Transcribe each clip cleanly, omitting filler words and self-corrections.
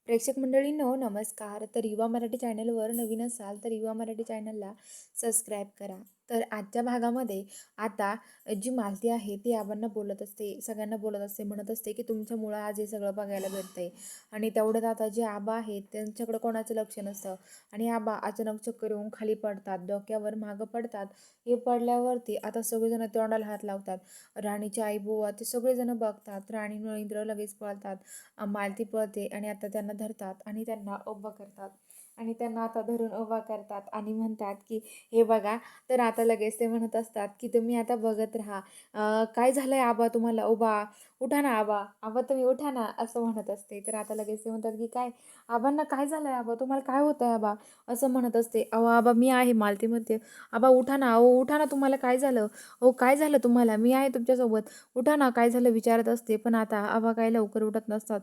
प्रेक्षक मंडळींनो नमस्कार. तर युवा मराठी चॅनलवर नवीन असाल तर युवा मराठी चॅनलला सबस्क्राईब करा. तर आजच्या भागामध्ये आता जी मालती आहे ती आबांना बोलत असते, सगळ्यांना बोलत असते, म्हणत असते की तुमच्यामुळं आज हे सगळं बघायला भेटतंय. आणि तेवढ्यात आता जे आबा आहेत त्यांच्याकडे कोणाचं लक्ष नसतं आणि आबा अचानक चक्कर येऊन खाली पडतात, डोक्यावर मागं पडतात. हे पडल्यावरती आता सगळेजण तोंडाला हात लावतात. राणीची आई बुवा ते सगळेजण बघतात. राणी इंद्र लगेच पळतात. मालती पळते आणि आता त्यांना धरतात आणि त्यांना उभं करतात आणि त्यांना आता धरून उभा करतात आणि म्हणतात की हे बघा. तर आता लगेच ते म्हणत असतात की तुम्ही आता बघत राहा. काय झालंय आबा तुम्हाला? उभा उठा ना आबा, आबा तुम्ही उठा ना, असं म्हणत असते. तर आता लगेच ते म्हणतात की काय आबांना काय झालंय आबा, तुम्हाला काय होतंय आबा, असं म्हणत असते. अहो आबा मी आहे, मालती म्हणते. आबा उठा ना, अहो उठा ना, तुम्हाला काय झालं? हो काय झालं तुम्हाला, मी आहे तुमच्यासोबत, उठा ना, काय झालं विचारत असते. पण आता आबा काय लवकर उठत नसतात,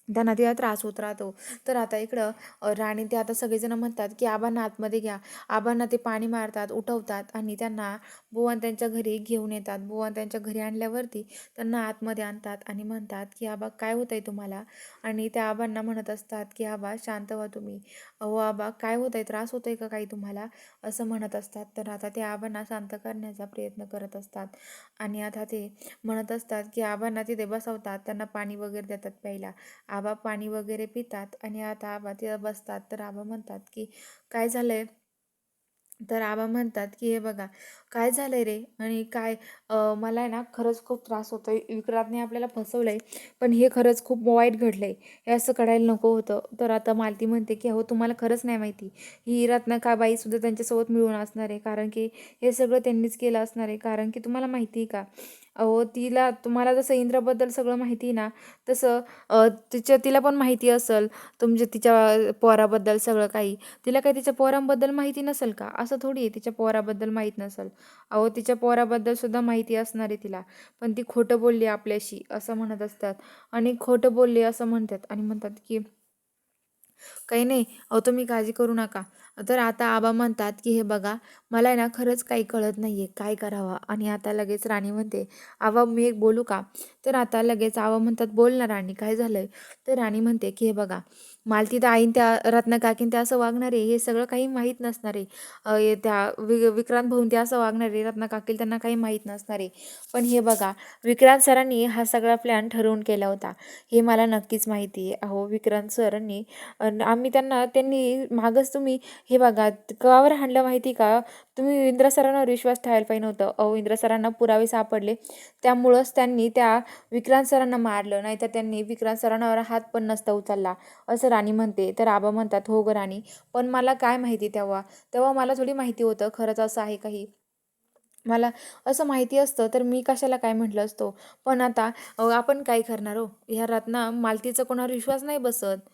त्यांना तिला त्रास होत राहतो. तर आता इकडं राणी ते आता सगळेजण म्हणतात की आबांना आतमध्ये घ्या. आबांना ते पाणी मारतात, उठवतात आणि त्यांना बुवान त्यांच्या घरी घेऊन येतात. बुवान त्यांच्या घरी आणल्यावरती त्यांना आतमध्ये आणतात आणि म्हणतात की आबा काय होतंय तुम्हाला? आणि त्या आबांना म्हणत असतात की आबा शांत व्हा तुम्ही. अहो आबा काय होतंय, त्रास होतोय का काही तुम्हाला, असं म्हणत असतात. तर आता ते आबांना शांत करण्याचा प्रयत्न करत असतात आणि आता ते म्हणत असतात की आबांना तिथे बसवतात, त्यांना पाणी वगैरे देतात प्यायला. आबा पाणी वगैरे पितात आणि आता आबा तिथं बसतात. तर आबा म्हणतात की काय झालंय? तर आबा म्हणतात की हे बघा काय झालंय रे, आणि काय मला आहे ना खरंच खूप त्रास होतोय, विक्रांतने आपल्याला फसवलंय, पण हे खरंच खूप वाईट घडलंय, हे असं करायला नको होतं. तर आता मालती म्हणते की अहो तुम्हाला खरंच नाही माहिती, ही रत्नाकाबाईसुद्धा त्यांच्यासोबत मिळून असणार आहे, कारण की हे सगळं त्यांनीच केलं असणार आहे. कारण की तुम्हाला माहिती आहे का, अहो तिला तुम्हाला जसं इंद्राबद्दल सगळं माहिती आहे ना, तसं तिला पण माहिती असेल तुमच्या तिच्या पोराबद्दल सगळं काही. तिला काही तिच्या पोरांबद्दल माहिती नसेल का? असं थोडी आहे तिच्या पोराबद्दल माहीत नसेल. अहो तिच्या पोराबद्दल सुद्धा माहिती असणार आहे तिला. पण ती खोटं बोलली आपल्याशी, असं म्हणत असतात. आणि खोटं बोलली असं म्हणतात आणि म्हणतात की काही नाही, अहो तुम्ही काळजी करू नका. तर आता आबा म्हणतात की हे बघा मला आहे ना खरंच काही कळत नाही आहे काय करावं. आणि आता लगेच राणी म्हणते आबा मी एक बोलू का? तर आता लगेच आबा म्हणतात बोल ना राणी, काय झालंय? तर राणी म्हणते की हे बघा मालती तर आईन त्या रत्नाकाकीन त्या असं वागणार आहे हे सगळं काही माहीत नसणार आहे. त्या विक्रांत भाऊन ते असं वागणार आहे, रत्नाकाकीला त्यांना काही माहीत नसणार आहे. पण हे बघा विक्रांत सरांनी हा सगळा प्लॅन ठरवून केला होता, हे मला नक्कीच माहिती आहे. अहो विक्रांत सरांनी आम्ही त्यांनी मागच तुम्ही हे बघा कवावर हाणलं माहिती का, तुम्ही इंद्र सरांवर विश्वास ठेवायला पाहिजे नव्हतं. अहो इंद्र सरांना पुरावे सापडले, त्यामुळंच त्यांनी त्या विक्रांत सरांना मारलं, नाहीतर त्यांनी विक्रांत सरांवर हात पण नसता उचलला, असं राणी म्हणते. तर आबा म्हणतात हो गं राणी, पण मला काय माहिती तेव्हा, तेव्हा मला थोडी माहिती होतं खरंच असं आहे काही. मला असं माहिती असतं तर मी कशाला काय म्हटलं असतो. पण आता आपण काय करणार हो, ह्या रत्ना मालतीचा कोणावर विश्वास नाही बसत,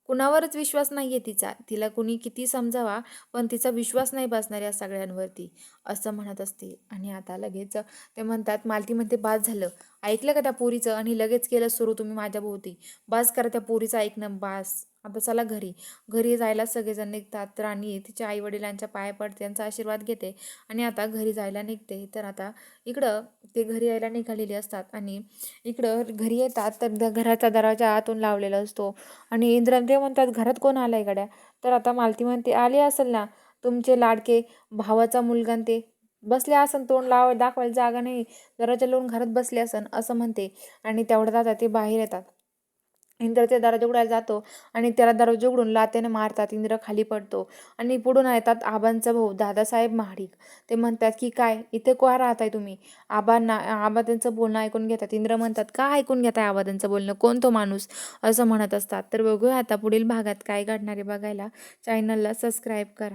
कुणावरच विश्वास नाही आहे तिचा. तिला कुणी किती समजावा, पण तिचा विश्वास नाही बसणार या सगळ्यांवरती, असं म्हणत असते. आणि आता लगेच ते म्हणतात, मालती म्हणते बास झालं, ऐकलं का त्या पोरीचं, आणि लगेच केलं सुरू तुम्ही माझ्याभोवती. बास करा त्या पोरीचं ऐकणं, बास. आता चला घरी. घरी जायला सगळेजण निघतात. राणी तिच्या आईवडिलांच्या पाया पडते, त्यांचा आशीर्वाद घेते आणि आता घरी जायला निघते. तर आता इकडं ते घरी यायला निघालेले असतात आणि इकडं घरी येतात तर घराचा दरवाजा आतून लावलेला असतो. आणि इंद्रन ते म्हणतात घरात कोण आलाय गड्या? तर आता मालती म्हणते आले असेल ना तुमचे लाडके भावाचा मुलगा न ते, बसले असन, तोंड दाखवायला जागा नाही, दरवाजा लावून घरात बसले असन, असं म्हणते. आणि तेवढ्यात आता ते बाहेर येतात. इंद्र ते दरवाजा उघडायला जातो आणि त्याला दरवाजा उघडून लाथेने मारतात. इंद्र खाली पडतो आणि पुढून येतात आबांचा भाऊ दादासाहेब महाडिक. ते म्हणतात की काय इथे का राहताय तुम्ही? आबा त्यांचं बोलणं ऐकून घेतात. इंद्र म्हणतात का ऐकून घेताय आबा त्यांचं बोलणं, कोण तो माणूस, असं म्हणत असतात. तर बघूया आता पुढील भागात काय घडणार आहे बघायला चॅनलला सबस्क्राईब करा.